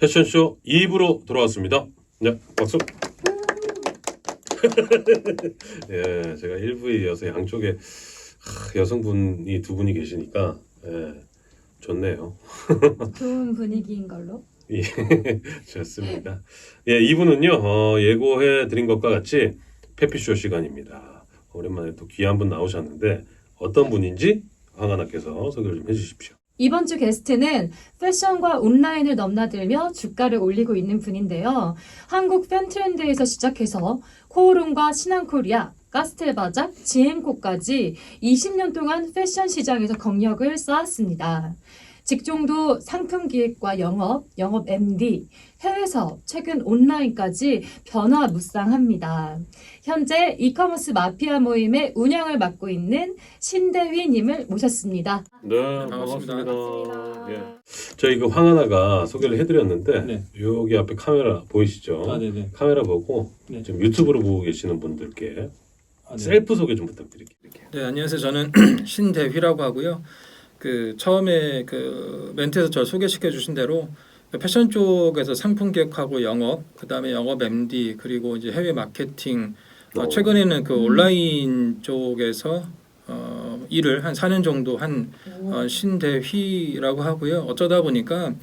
패션쇼 2부로 돌아왔습니다. 네, 박수. 예, 제가 1부에 이어서 양쪽에 여성분이 두 분이 계시니까 좋네요. 좋은 분위기인 걸로. 예, 좋습니다. 예, 2부는요, 예고해 드린 것과 같이 페피쇼 시간입니다. 오랜만에 또 귀한 분 나오셨는데 어떤 분인지 황하나께서 소개를 좀 해주십시오. 이번 주 게스트는 패션과 온라인을 넘나들며 주가를 올리고 있는 분인데요. 한국 팬트렌드에서 시작해서 코오롱과 신한코리아, 카스텔바작, 지앤코까지 20년 동안 패션 시장에서 경력을 쌓았습니다. 직종도 상품 기획과 영업 MD, 해외 사업, 최근 온라인까지 변화무쌍합니다. 현재 이커머스 마피아 모임의 운영을 맡고 있는 신대휘님을 모셨습니다. 네, 반갑습니다. 반갑습니다. 예. 저희 그 황하나가 소개를 해드렸는데 네. 여기 앞에 카메라 보이시죠? 네네. 카메라 보고 네. 지금 유튜브로 보고 계시는 분들께 네. 셀프 소개 좀 부탁드릴게요. 네, 안녕하세요. 저는 신대휘라고 하고요. 처음에 멘트에서 저 소개시켜 주신 대로 패션 쪽에서 상품 기획하고 영업, 그다음에 영업 MD, 그리고 이제 해외 마케팅, 최근에는 온라인 쪽에서 일을 한 4년 정도 한 신대휘라고 하고요. 어쩌다 보니까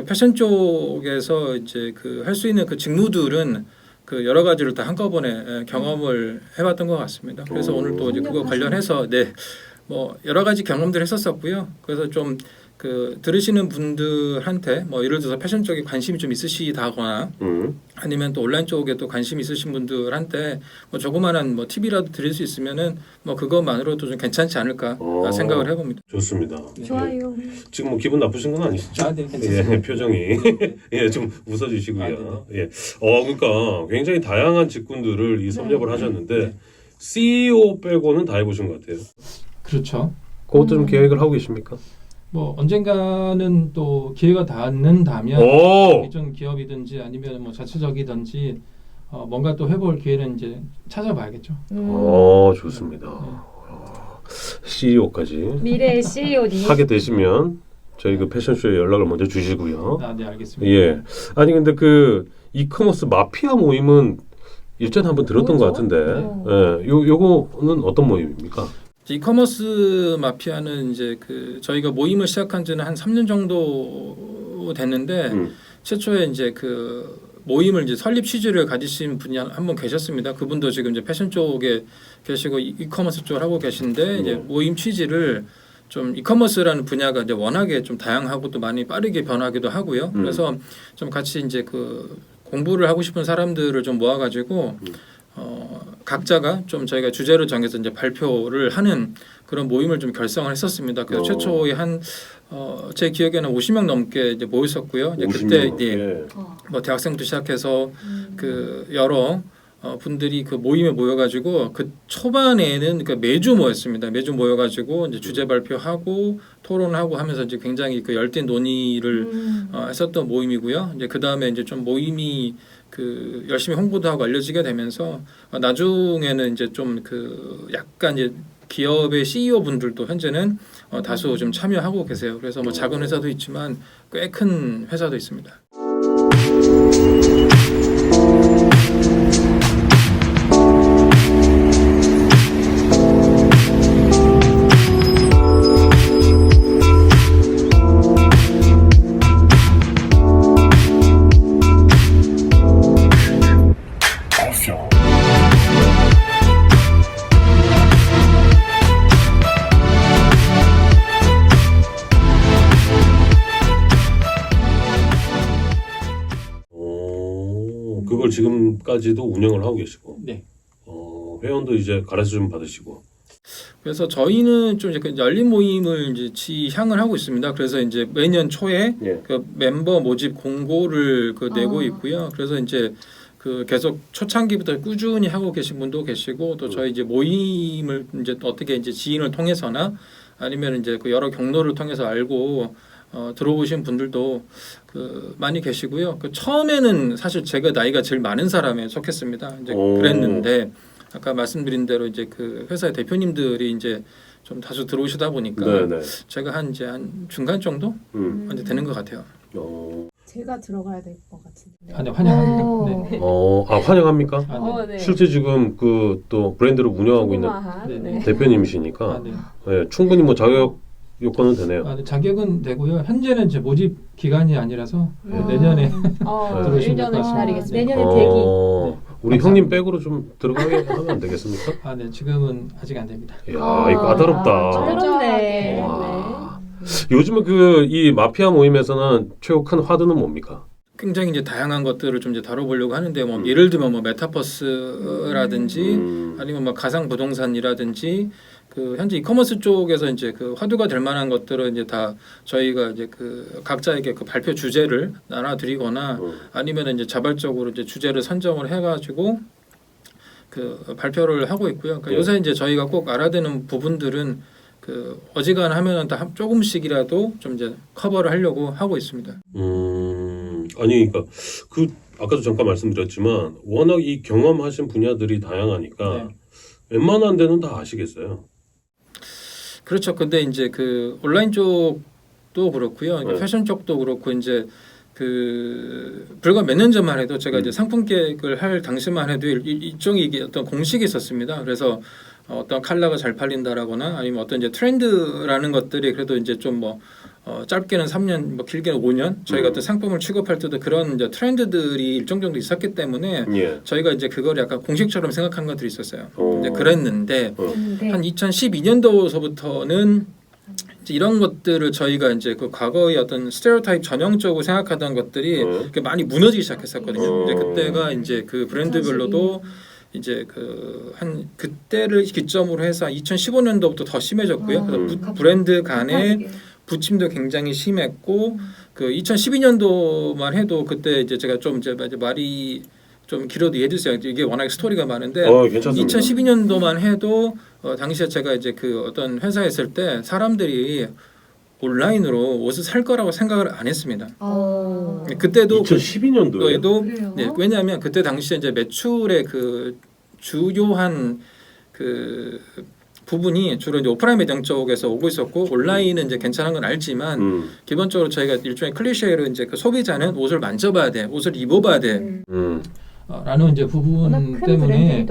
패션 쪽에서 이제 할 수 있는 직무들은 여러 가지를 다 한꺼번에 경험을 해봤던 것 같습니다. 그래서 오늘 또 이제 그거 관련해서 뭐 여러 가지 경험들을 했었었고요. 그래서 좀 들으시는 분들한테 뭐 예를 들어서 패션 쪽에 관심이 좀 있으시다거나 아니면 또 온라인 쪽에 또 관심 있으신 분들한테 뭐 조그마한 뭐 팁이라도 드릴 수 있으면은 뭐 그것만으로도 좀 괜찮지 않을까 생각을 해봅니다. 좋습니다. 좋아요. 지금 뭐 기분 나쁘신 건 아니시죠? 네, 괜찮습니다. 예, 표정이 예, 좀 웃어주시고요. 예, 그러니까 굉장히 다양한 직군들을 이 섭렵을 하셨는데 CEO 빼고는 다 해보신 것 같아요. 그렇죠. 그것도 좀 계획을 하고 계십니까? 뭐 언젠가는 또 기회가 닿는다면 오, 기존 기업이든지 아니면 뭐 자체적이든지 뭔가 또 해볼 기회는 이제 찾아봐야겠죠. 좋습니다. CEO까지 미래의 CEO님. 하게 되시면 저희 패션쇼에 연락을 먼저 주시고요. 네, 알겠습니다. 예. 아니 근데 이커머스 마피아 모임은 일전에 한번 들었던 것 같은데, 예, 요거는 어떤 모임입니까? 이커머스 마피아는 이제 저희가 모임을 시작한 지는 한 3년 정도 됐는데 최초에 이제 모임을 이제 설립 취지를 가지신 분이 한 분 계셨습니다. 그분도 지금 이제 패션 쪽에 계시고 이커머스 쪽을 하고 계신데 이제 모임 취지를 좀 이커머스라는 분야가 이제 워낙에 좀 다양하고 또 많이 빠르게 변하기도 하고요. 그래서 좀 같이 이제 공부를 하고 싶은 사람들을 좀 모아가지고 각자가 좀 저희가 주제를 정해서 이제 발표를 하는 그런 모임을 좀 결성을 했었습니다. 그래서 최초에 제 기억에는 50명 넘게 이제 모였었고요. 이제 그때 뭐 대학생부터 시작해서 여러 분들이 모임에 모여가지고 초반에는 매주 모였습니다. 매주 모여가지고 이제 주제 발표하고 토론하고 하면서 이제 굉장히 열띤 논의를 했었던 모임이고요. 이제 그 다음에 이제 좀 모임이 열심히 홍보도 하고 알려지게 되면서 나중에는 이제 좀 약간 이제 기업의 CEO 분들도 현재는 다수 좀 참여하고 계세요. 그래서 뭐 작은 회사도 있지만 꽤 큰 회사도 있습니다. 그걸 지금까지도 운영을 하고 계시고, 네. 회원도 이제 가르쳐 좀 받으시고. 그래서 저희는 좀 이제 열린 모임을 이제 지향을 하고 있습니다. 그래서 이제 매년 초에 멤버 모집 공고를 내고 있고요. 그래서 이제 계속 초창기부터 꾸준히 하고 계신 분도 계시고 또 저희 이제 모임을 이제 어떻게 이제 지인을 통해서나 아니면 이제 여러 경로를 통해서 알고 들어오신 분들도 많이 계시고요. 처음에는 사실 제가 나이가 제일 많은 사람에 속했습니다. 이제 그랬는데 아까 말씀드린 대로 이제 회사의 대표님들이 이제 좀 다수 들어오시다 보니까 제가 한 중간 정도 이제 되는 것 같아요. 제가 들어가야 될 것 같은데. 네, 환영합니다. 네. 환영합니까? 아, 네. 네. 실제 지금 그 또 브랜드를 운영하고 있는 조그마한, 네. 네. 대표님이시니까 아, 네. 네, 충분히 뭐 자격 요건은 되네요. 네, 자격은 되고요. 현재는 이제 모집 기간이 아니라서 네. 내년에 들어오시면 1년을 될 것 기다리겠습니다. 내년에 네. 우리 감사합니다. 형님 백으로 좀 들어가게 하면 안 되겠습니까? 네, 지금은 아직 안 됩니다. 이야, 이거 까다롭다. 까다롭네. 와. 요즘에 그 이 마피아 모임에서는 최고 큰 화두는 뭡니까? 굉장히 이제 다양한 것들을 좀 이제 다뤄보려고 하는데 뭐 예를 들면 뭐 메타버스라든지 아니면 뭐 가상 부동산이라든지 그 현재 이커머스 쪽에서 이제 그 화두가 될 만한 것들은 이제 다 저희가 이제 그 각자에게 그 발표 주제를 나눠드리거나 아니면 이제 자발적으로 이제 주제를 선정을 해가지고 그 발표를 하고 있고요. 그러니까 네. 요새 이제 저희가 꼭 알아야 되는 부분들은 그 어지간하면은 다 조금씩이라도 좀 이제 커버를 하려고 하고 있습니다. 아니 그러니까 그 아까도 잠깐 말씀드렸지만 워낙 이 경험하신 분야들이 다양하니까 네. 웬만한 데는 다 아시겠어요. 그렇죠. 근데 이제 그 온라인 쪽도 그렇고요. 네. 패션 쪽도 그렇고 이제 그 불과 몇 년 전만 해도 제가 이제 상품 계획을 할 당시만 해도 일종의 이게 어떤 공식이 있었습니다. 그래서 어떤 컬러가 잘 팔린다라거나 아니면 어떤 이제 트렌드라는 것들이 그래도 이제 좀 뭐 짧게는 3년, 뭐 길게는 5년 저희가 어떤 상품을 취급할 때도 그런 이제 트렌드들이 일정 정도 있었기 때문에 예. 저희가 이제 그걸 약간 공식처럼 생각한 것들이 있었어요. 어. 근데 그랬는데 네. 한 2012년도서부터는 이제 이런 것들을 저희가 이제 그 과거의 어떤 스테레오타입 전형적으로 생각하던 것들이 이렇게 많이 무너지기 시작했었거든요. 이제 그때가 이제 그 브랜드별로도 이제 그 한 그때를 기점으로 해서 2015년도부터 더 심해졌고요. 그래서 브랜드 간의 부침도 굉장히 심했고 그 2012년도만 해도 그때 이제 제가 좀 이제 말이 좀 길어도 이해해 주세요. 이게 워낙 스토리가 많은데 괜찮습니다. 2012년도만 해도 당시에 제가 이제 그 어떤 회사에 있을 때 사람들이 온라인으로 옷을 살 거라고 생각을 안 했습니다. 그때도 2012년도에도 그래요? 네, 왜냐하면 그때 당시에 이제 매출의 그 주요한 그 부분이 주로 이제 오프라인 매장 쪽에서 오고 있었고 온라인은 이제 괜찮은 건 알지만 기본적으로 저희가 일종의 클리셰로 이제 그 소비자는 옷을 만져봐야 돼, 옷을 입어봐야 돼. 라는 이제 부분 때문에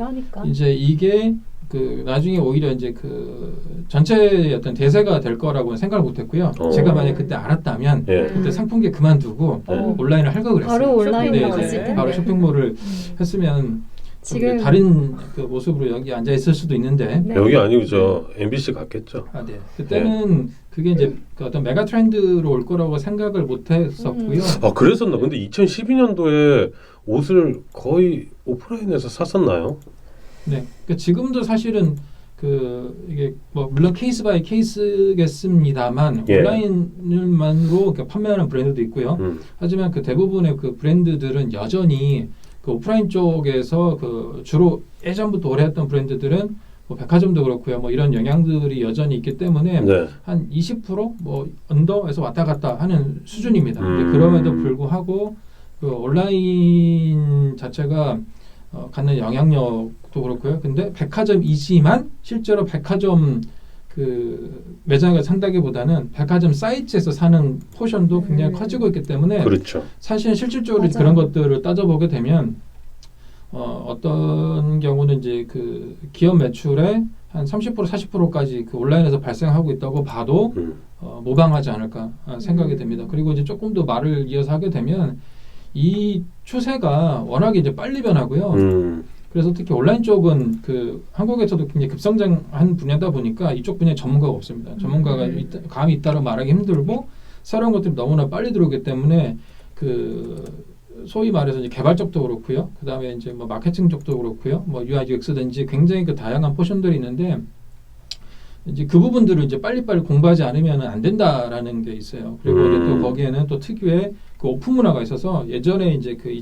이제 이게 그 나중에 오히려 이제 그 전체의 어떤 대세가 될 거라고 생각을 못했고요. 제가 만약 그때 알았다면 그때 상품계 그만두고 온라인을 할 걸 그랬어요. 바로 온라인으로 근데 갔을 이제 텐데. 바로 쇼핑몰을 했으면 지금 다른 그 모습으로 여기 앉아 있을 수도 있는데 네. 여기 아니고 저 MBC 갔겠죠. 네. 그때는 그게 이제 그 어떤 메가 트렌드로 올 거라고 생각을 못했었고요. 그랬었나? 근데 2012년도에 옷을 거의 오프라인에서 샀었나요? 네. 그러니까 지금도 사실은 그 이게 뭐 물론 케이스 바이 케이스겠습니다만 온라인만으로 그러니까 판매하는 브랜드도 있고요. 하지만 그 대부분의 그 브랜드들은 여전히 그 오프라인 쪽에서 그 주로 예전부터 오래 했던 브랜드들은 뭐 백화점도 그렇고요. 뭐 이런 영향들이 여전히 있기 때문에 한 20%뭐 언더에서 왔다 갔다 하는 수준입니다. 그럼에도 불구하고 그 온라인 자체가 갖는 영향력도 그렇고요. 근데 백화점이지만 실제로 백화점 그 매장을 산다기보다는 백화점 사이트에서 사는 포션도 굉장히 커지고 있기 때문에 그렇죠. 사실 실질적으로 맞아요. 그런 것들을 따져보게 되면 어떤 경우는 이제 그 기업 매출의 한 30% 40%까지 그 온라인에서 발생하고 있다고 봐도 모방하지 않을까 생각이 됩니다. 그리고 이제 조금 더 말을 이어서 하게 되면 이 추세가 워낙에 이제 빨리 변하고요. 그래서 특히 온라인 쪽은 그 한국에서도 굉장히 급성장한 분야다 보니까 이쪽 분야에 전문가가 없습니다. 전문가가 감히 있다고 말하기 힘들고 새로운 것들이 너무나 빨리 들어오기 때문에 그 소위 말해서 이제 개발 쪽도 그렇고요. 그 다음에 이제 뭐 마케팅 쪽도 그렇고요. 뭐 UI, UX든지 굉장히 그 다양한 포션들이 있는데 이제 그 부분들을 이제 빨리빨리 공부하지 않으면 안 된다라는 게 있어요. 그리고 이제 또 거기에는 또 특유의 그 오픈 문화가 있어서 예전에 이제 그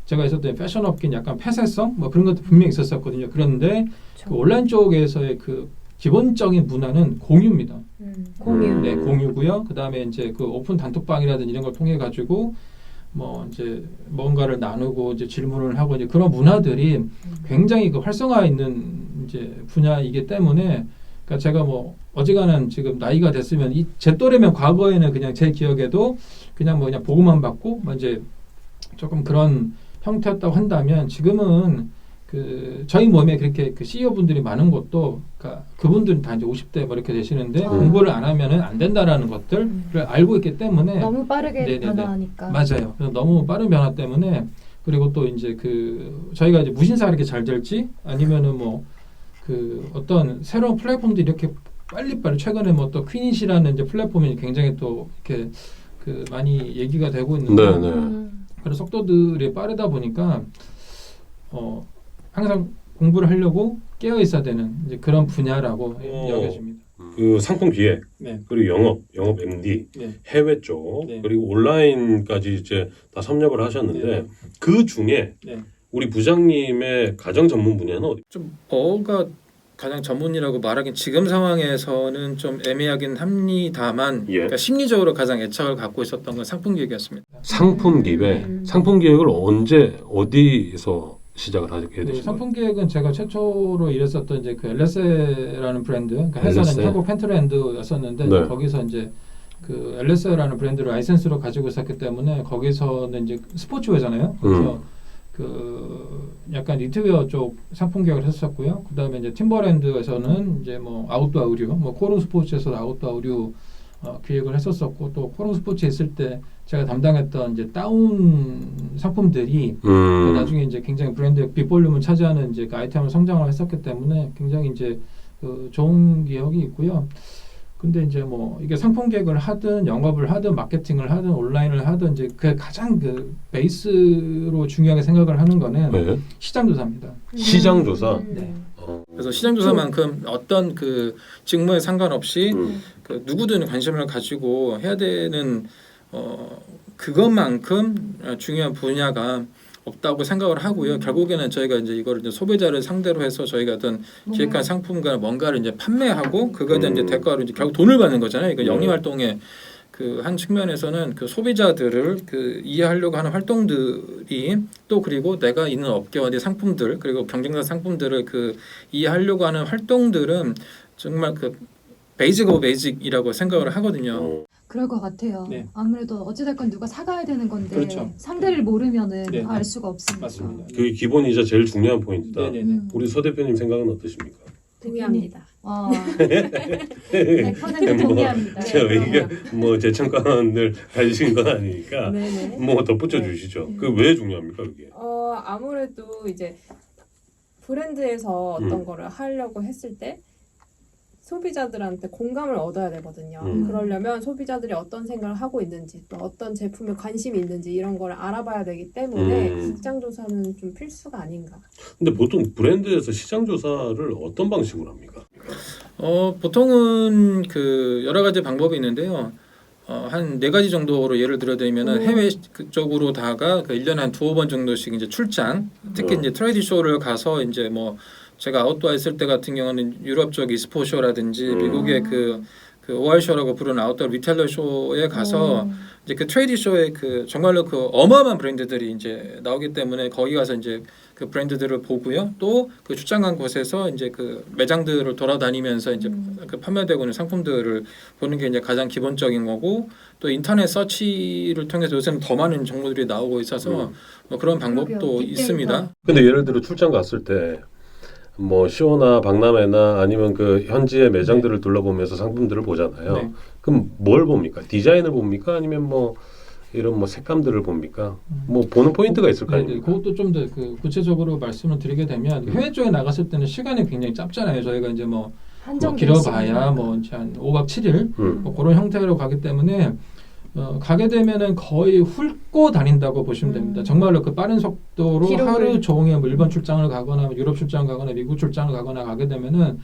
제가 있었던 패션 업계는 약간 폐쇄성 뭐 그런 것도 분명히 있었거든요. 그런데 그 온라인 쪽에서의 그 기본적인 문화는 공유입니다. 공유. 네, 공유고요. 그 다음에 이제 그 오픈 단톡방이라든지 이런 걸 통해 가지고 뭐 이제 뭔가를 나누고 이제 질문을 하고 이제 그런 문화들이 굉장히 그 활성화 있는 이제 분야이기 때문에 그러니까 제가 뭐 어지간한 지금 나이가 됐으면 제 또래면 과거에는 그냥 제 기억에도 그냥 뭐 그냥 보고만 받고 뭐 이제 조금 그런 형태였다고 한다면 지금은 그 저희 모임에 그렇게 그 CEO 분들이 많은 것도 그러니까 그분들은 다 이제 50대 뭐 이렇게 되시는데 공부를 안 하면은 안 된다라는 것들을 알고 있기 때문에 너무 빠르게 네네네. 변화하니까. 맞아요. 그래서 너무 빠른 변화 때문에 그리고 또 이제 그 저희가 이제 무신사가 이렇게 잘 될지 아니면은 뭐 그 어떤 새로운 플랫폼들이 이렇게 빨리빨리 최근에 뭐 또 퀸잇이라는 이제 플랫폼이 굉장히 또 이렇게 그 많이 얘기가 되고 있는데 네. 그런 속도들이 빠르다 보니까 항상 공부를 하려고 깨어 있어야 되는 이제 그런 분야라고 여겨집니다. 그 상품 기획 네. 그리고 영업 MD 네. 해외 쪽 네. 그리고 온라인까지 이제 다 섭렵을 하셨는데 네. 그 중에 네. 우리 부장님의 가장 전문 분야는 어디? 좀 뭐가 가장 전문이라고 말하긴 지금 상황에서는 좀 애매하긴 합니다만 예. 그러니까 심리적으로 가장 애착을 갖고 있었던 건 상품 기획이었습니다. 상품 기획. 상품 기획을 언제 어디서 시작을 하게 네, 되신 상품 기획은 제가 최초로 일했었던 이제 그 엘레세라는 브랜드, 그러니까 회사는 엘레세? 한국 펜트랜드였었는데 네. 거기서 이제 그 엘레세라는 브랜드를 라이센스로 가지고 있었기 때문에 거기서는 이제 스포츠웨어잖아요. 그래서 그 약간 니트웨어 쪽 상품 기획을 했었고요. 그다음에 이제 팀버랜드에서는 이제 뭐 아웃도어 의류, 뭐 코론 스포츠에서 아웃도어 의류 기획을 했었었고 또 코론 스포츠에 있을 때 제가 담당했던 이제 다운 상품들이 나중에 이제 굉장히 브랜드의 빅볼륨을 차지하는 이제 그 아이템을 성장을 했었기 때문에 굉장히 이제 그 좋은 기억이 있고요. 근데 이제 뭐 이게 상품 기획을 하든 영업을 하든 마케팅을 하든 온라인을 하든 이제 그 가장 그 베이스로 중요하게 생각을 하는 거는 네. 시장 조사입니다. 시장 조사. 네. 어. 그래서 시장 조사만큼 어떤 그 직무에 상관없이 음. 그 누구든 관심을 가지고 해야 되는 그것만큼 중요한 분야가 없다고 생각을 하고요. 결국에는 저희가 이제 이거를 이제 소비자를 상대로 해서 저희가 어떤 기획한 상품과 뭔가를 이제 판매하고 그거에 대한 이제 대가로 이제 결국 돈을 받는 거잖아요. 이거 영리 활동의 그 한 측면에서는 그 소비자들을 그 이해하려고 하는 활동들이 또 그리고 내가 있는 업계와 내 상품들 그리고 경쟁사 상품들을 그 이해하려고 하는 활동들은 정말 그 베이직 오브 베이직이라고 생각을 하거든요. 그럴 것 같아요. 네. 아무래도 어찌됐건 누가 사가야 되는 건데 그렇죠. 상대를 모르면은 네. 알 수가 없으니까. 맞습니다. 그게 기본이자 제일 중요한 포인트다. 네네네. 우리 서 대표님 생각은 어떠십니까? 동의합니다. 100% 100% 동의합니다. 저희가 뭐 재창관을 가지신 건 아니니까 네네. 뭐 덧붙여 주시죠. 그 왜 중요합니까 그게? 아무래도 이제 브랜드에서 어떤 거를 하려고 했을 때 소비자들한테 공감을 얻어야 되거든요. 그러려면 소비자들이 어떤 생각을 하고 있는지 또 어떤 제품에 관심이 있는지 이런 걸 알아봐야 되기 때문에 시장 조사는 좀 필수가 아닌가. 근데 보통 브랜드에서 시장 조사를 어떤 방식으로 합니까? 보통은 그 여러 가지 방법이 있는데요. 한 4가지 정도로 예를 들어드리면은 해외 쪽으로다가 그 1년에 한 2-5번 정도씩 이제 출장, 특히 이제 트레이드 쇼를 가서 이제 뭐 제가 아웃도어 했을 때 같은 경우는 유럽 쪽 이스포 쇼라든지 미국의 그 OR 쇼라고 부르는 아웃도어 리테일러 쇼에 가서 이제 그 트레이드 쇼에 그 정말로 그 어마어마한 브랜드들이 이제 나오기 때문에 거기 가서 이제 그 브랜드들을 보고요. 또 그 출장 간 곳에서 이제 그 매장들을 돌아다니면서 이제 그 판매되고 있는 상품들을 보는 게 이제 가장 기본적인 거고 또 인터넷 서치를 통해서 요새는 더 많은 정보들이 나오고 있어서 뭐 그런 방법도 그러게요. 있습니다. 근데 예를 들어 출장 갔을 때 뭐 시오나 박람회나 아니면 그 현지의 매장들을 둘러보면서 상품들을 보잖아요. 네. 그럼 뭘 봅니까? 디자인을 봅니까? 아니면 뭐 이런 뭐 색감들을 봅니까? 뭐 보는 포인트가 있을 거 네, 아닙니까? 그것도 좀 더 그 구체적으로 말씀을 드리게 되면 해외 쪽에 나갔을 때는 시간이 굉장히 짧잖아요. 저희가 이제 뭐 길어봐야 뭐 한 5박 7일 뭐 그런 형태로 가기 때문에 가게 되면은 거의 훑고 다닌다고 보시면 됩니다. 정말로 그 빠른 속도로 기록을. 하루 종일 뭐 일본 출장을 가거나 뭐 유럽 출장을 가거나 미국 출장을 가거나 가게 되면은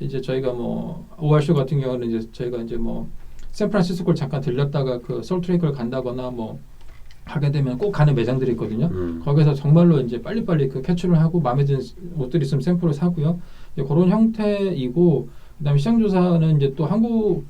이제 저희가 뭐 OR쇼 같은 경우는 이제 저희가 이제 뭐 샌프란시스코를 잠깐 들렸다가 그 솔트레이크를 간다거나 뭐 하게 되면 꼭 가는 매장들이 있거든요. 거기서 정말로 이제 빨리빨리 그 캐치를 하고 마음에 드는 옷들이 있으면 샘플을 사고요. 그런 형태이고 그다음에 시장 조사는 이제 또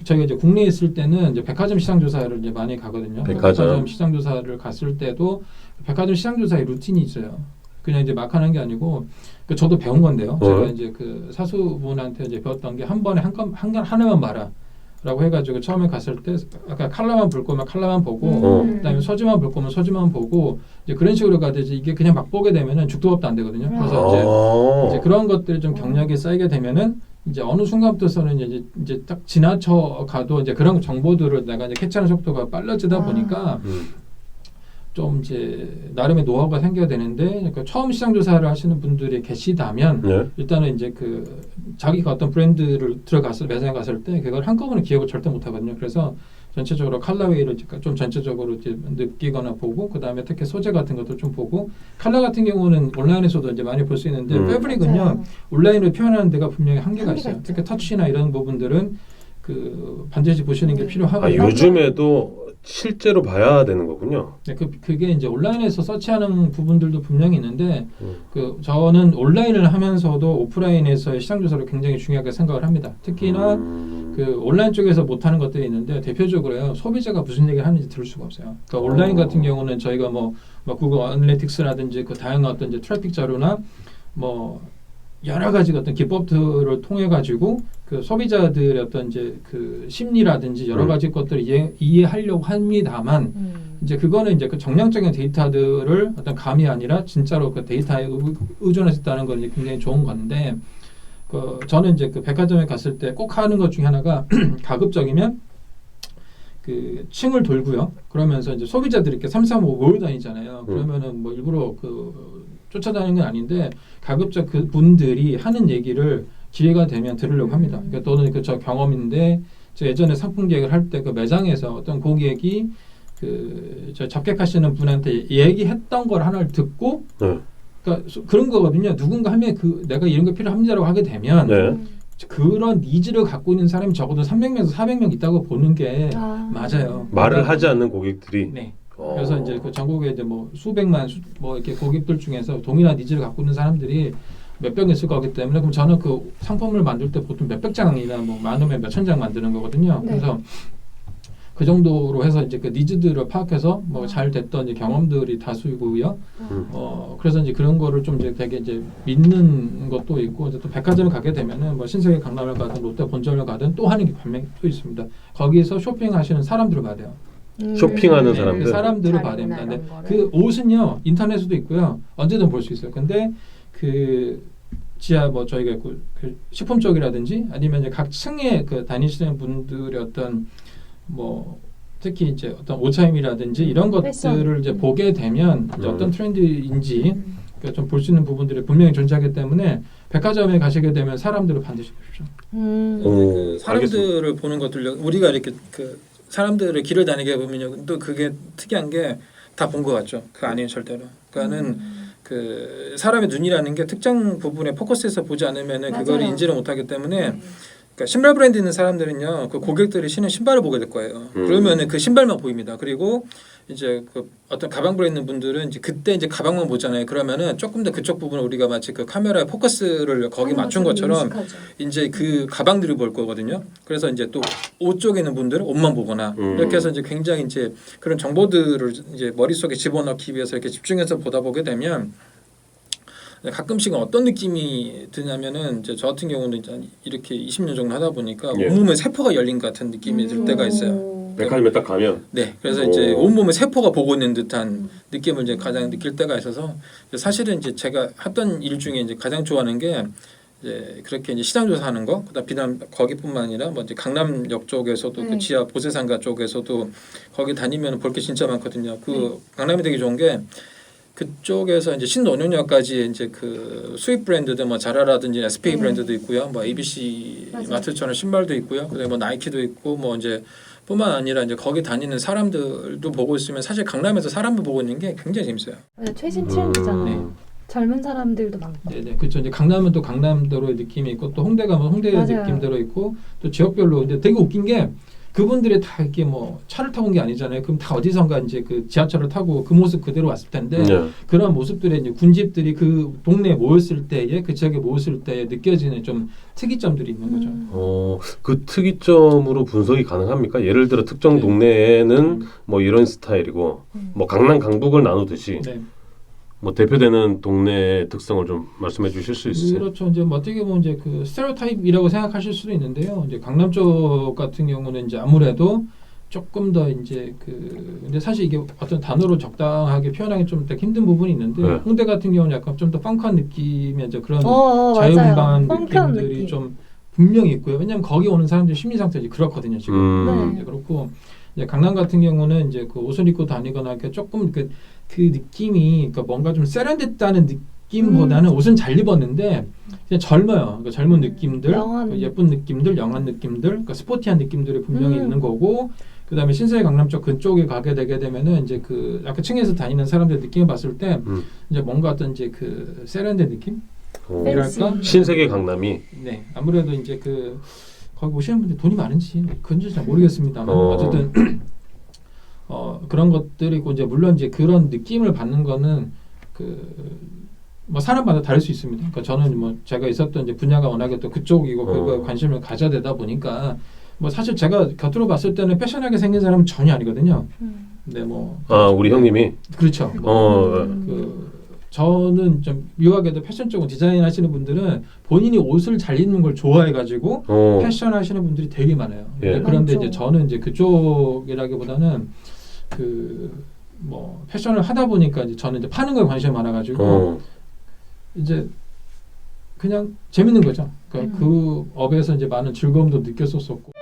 저희가 이제 국내에 있을 때는 이제 백화점 시장 조사를 이제 많이 가거든요. 백화점 시장 조사를 갔을 때도 백화점 시장 조사의 루틴이 있어요. 그냥 이제 막 하는 게 아니고 저도 배운 건데요. 제가 이제 그 사수분한테 이제 배웠던 게 한 번에 하나만 말아라고 해가지고 처음에 갔을 때 아까 칼라만 볼 거면 칼라만 보고 그다음에 소지만 볼 거면 소지만 보고 이제 그런 식으로 가야지 이게 그냥 막 보게 되면은 죽도 밥도 안 되거든요. 그래서 이제 그런 것들이 좀 경력이 쌓이게 되면은 이제 어느 순간부터서는 이제 딱 지나쳐 가도 이제 그런 정보들을 내가 이제 캐치하는 속도가 빨라지다 보니까 좀 이제 나름의 노하우가 생겨야 되는데 그러니까 처음 시장 조사를 하시는 분들이 계시다면 네. 일단은 이제 그 자기가 어떤 브랜드를 들어가서 매장에 갔을 때 그걸 한꺼번에 기억을 절대 못 하거든요. 그래서 전체적으로 컬러웨이를 좀 전체적으로 이제 느끼거나 보고 그 다음에 특히 소재 같은 것도 좀 보고 컬러 같은 경우는 온라인에서도 이제 많이 볼 수 있는데 패브릭은요 맞아요. 온라인으로 표현하는 데가 분명히 한계가 한계가 있어요. 있죠. 특히 터치나 이런 부분들은 그 반드시 보시는 게 아, 필요하거든요. 요즘에도 실제로 봐야 되는 거군요. 네, 그게 이제 온라인에서 서치하는 부분들도 분명히 있는데 그 저는 온라인을 하면서도 오프라인에서의 시장 조사를 굉장히 중요하게 생각을 합니다. 특히나 그 온라인 쪽에서 못하는 것들이 있는데 대표적으로요 소비자가 무슨 얘기를 하는지 들을 수가 없어요. 그러니까 온라인 같은 경우는 저희가 뭐 구글 애널리틱스라든지 그 다양한 어떤 이제 트래픽 자료나 뭐 여러 가지 어떤 기법들을 통해 가지고 그 소비자들의 어떤 이제 그 심리라든지 여러 가지 것들을 이해하려고 합니다만 이제 그거는 이제 그 정량적인 데이터들을 어떤 감이 아니라 진짜로 그 데이터에 의존해서 있다는 건 이제 굉장히 좋은 건데 그 저는 이제 그 백화점에 갔을 때 꼭 하는 것 중에 하나가 가급적이면 그 층을 돌고요. 그러면서 이제 소비자들이 이렇게 3, 4, 5 모여 다니잖아요. 그러면은 뭐 일부러 그 쫓아다니는 건 아닌데 가급적 그 분들이 하는 얘기를 기회가 되면 들으려고 합니다. 그러니까 또는 그 저 경험인데 저 예전에 상품 계획을 할 때 그 매장에서 어떤 고객이 그 저 접객하시는 분한테 얘기했던 걸 하나를 듣고 그러니까 그런 거거든요. 누군가 하면 그 내가 이런 거 필요합니다라고 하게 되면 네. 그런 니즈를 갖고 있는 사람이 적어도 300명에서 400명 있다고 보는 게 맞아요. 말을 하지 않는 고객들이. 네. 그래서 이제 그 전국에 이제 뭐 수백만 뭐 이렇게 고객들 중에서 동일한 니즈를 갖고 있는 사람들이 몇백 있을 거기 때문에 그럼 저는 그 상품을 만들 때 보통 몇백 장이나 뭐 많으면 몇천 장 만드는 거거든요. 네. 그래서 그 정도로 해서 이제 그 니즈들을 파악해서 뭐 잘 됐던 이제 경험들이 다수이고요. 그래서 이제 그런 거를 좀 이제 되게 이제 믿는 것도 있고 이제 또 백화점에 가게 되면은 뭐 신세계 강남을 가든 롯데 본점을 가든 또 하는 게 분명히 또 있습니다. 거기서 쇼핑하시는 사람들을 봐야 돼요. 쇼핑하는 네, 사람들. 그 사람들을 봐야 됩니다. 근데 그 옷은요 인터넷에도 있고요 언제든 볼 수 있어요. 근데 그 지하 뭐 저희가 그 식품 쪽이라든지 아니면 이제 각 층에 그 다니시는 분들의 어떤 뭐 특히 이제 어떤 옷차림이라든지 이런 것들을 이제 보게 되면 이제 어떤 트렌드인지 좀 볼 수 있는 부분들이 분명히 존재하기 때문에 백화점에 가시게 되면 사람들을 반드시 보십시오. 그 사람들을 보는 것들 우리가 이렇게 그 사람들을 길을 다니게 보면요 또 그게 특이한 게 다 본 것 같죠. 그 아니에요 절대로. 그러니까는 그 사람의 눈이라는 게 특정 부분에 포커스해서 보지 않으면은 그걸 인지를 못하기 때문에 그러니까 신발 브랜드 있는 사람들은요 그 고객들이 신은 신발을 보게 될 거예요. 그러면은 그 신발만 보입니다. 그리고 이제 그 어떤 가방 브랜드 있는 분들은 이제 그때 이제 가방만 보잖아요. 그러면은 조금 더 그쪽 부분을 우리가 마치 그 카메라에 포커스를 거기 맞춘 것처럼 이제 그 가방들을 볼 거거든요. 그래서 이제 또 옷 쪽에 있는 분들은 옷만 보거나 이렇게 해서 이제 굉장히 이제 그런 정보들을 이제 머릿속에 집어넣기 위해서 이렇게 집중해서 보다 보게 되면 가끔씩은 어떤 느낌이 드냐면은 이제 저 같은 경우는 이제 이렇게 20년 정도 하다 보니까 온몸에 세포가 열린 것 같은 느낌이 들 때가 있어요. 백화점에 딱 가면. 네, 그래서 이제 온몸에 세포가 보고 있는 듯한 느낌을 이제 가장 느낄 때가 있어서 사실은 이제 제가 했던 일 중에 이제 가장 좋아하는 게 이제 그렇게 이제 시장 조사하는 거, 그다음 비단 거기뿐만 아니라 뭐 이제 강남역 쪽에서도 그 지하 보세상가 쪽에서도 거기 다니면 볼 게 진짜 많거든요. 그 강남이 되게 좋은 게 그쪽에서 이제 신논현역까지 이제 그 수입 브랜드들 뭐 자라라든지 SPA 브랜드도 있고요, 뭐 ABC 마트처럼 신발도 있고요, 그다음에 뭐 나이키도 있고 뭐 이제 뿐만 아니라 이제 거기 다니는 사람들도 보고 있으면 사실 강남에서 사람을 보고 있는 게 굉장히 재밌어요. 최신 트렌드잖아요. 네. 젊은 사람들도 많고. 네네 그렇죠. 이제 강남은 또 강남대로의 느낌이 있고 또 홍대 가면 홍대의 맞아요. 느낌대로 있고 또 지역별로 이제 되게 웃긴 게 그분들이 다 이렇게 뭐 차를 타고 온 게 아니잖아요. 그럼 다 어디선가 이제 그 지하철을 타고 그 모습 그대로 왔을 텐데 그런 모습들의 이제 군집들이 그 동네에 모였을 때에 그 지역에 모였을 때에 느껴지는 좀 특이점들이 있는 거죠. 그 특이점으로 분석이 가능합니까? 예를 들어 특정 동네에는 뭐 이런 스타일이고 뭐 강남 강북을 나누듯이 뭐 대표되는 동네의 특성을 좀 말씀해 주실 수 있으세요? 그렇죠. 이제 뭐 어떻게 보면 이제 그 스테레오타입이라고 생각하실 수도 있는데요. 이제 강남 쪽 같은 경우는 이제 아무래도 조금 더 이제 그 근데 사실 이게 어떤 단어로 적당하게 표현하기 좀 되게 힘든 부분이 있는데 네. 홍대 같은 경우는 약간 좀 더 펑크한 느낌의 이제 그런 맞아요. 자유분방한 펑크한 느낌들이 느낌. 좀 분명히 있고요. 왜냐하면 거기 오는 사람들 심리 상태가 그렇거든요. 지금 네. 이제 그렇고 이제 강남 같은 경우는 이제 그 옷을 입고 다니거나 이렇게 조금 그 느낌이 그러니까 뭔가 좀 세련됐다는 느낌보다는 옷은 잘 입었는데 그냥 젊어요. 그러니까 젊은 느낌들, 영한. 그 예쁜 느낌들, 영한 느낌들, 그러니까 스포티한 느낌들이 분명히 음. 있는 거고. 그다음에 신세계 강남 쪽 그쪽에 가게 되게 되면은 이제 그 아까 층에서 다니는 사람들 느낌을 봤을 때 이제 뭔가 어떤 이제 그 세련된 느낌? 이랄까? 신세계 강남이 네, 아무래도 이제 그 거기 오시는 분들 돈이 많은지 그건지 잘 모르겠습니다만 어쨌든 그런 것들이 있고 이제 물론 이제 그런 느낌을 받는 거는 그 뭐 사람마다 다를 수 있습니다. 그러니까 저는 뭐 제가 있었던 이제 분야가 워낙에 또 그쪽이고 그거에 관심을 가져야 되다 보니까 뭐 사실 제가 겉으로 봤을 때는 패션하게 생긴 사람은 전혀 아니거든요. 근데 뭐 우리 형님이 그렇죠. 그 저는 좀 묘하게도 패션 쪽은 디자인 하시는 분들은 본인이 옷을 잘 입는 걸 좋아해가지고 패션 하시는 분들이 되게 많아요. 예. 그런데 많죠. 이제 저는 이제 그쪽이라기보다는 그 뭐 패션을 하다 보니까 이제 저는 이제 파는 거에 관심이 많아가지고 이제 그냥 재밌는 거죠. 그러니까 그 업에서 이제 많은 즐거움도 느꼈었었고.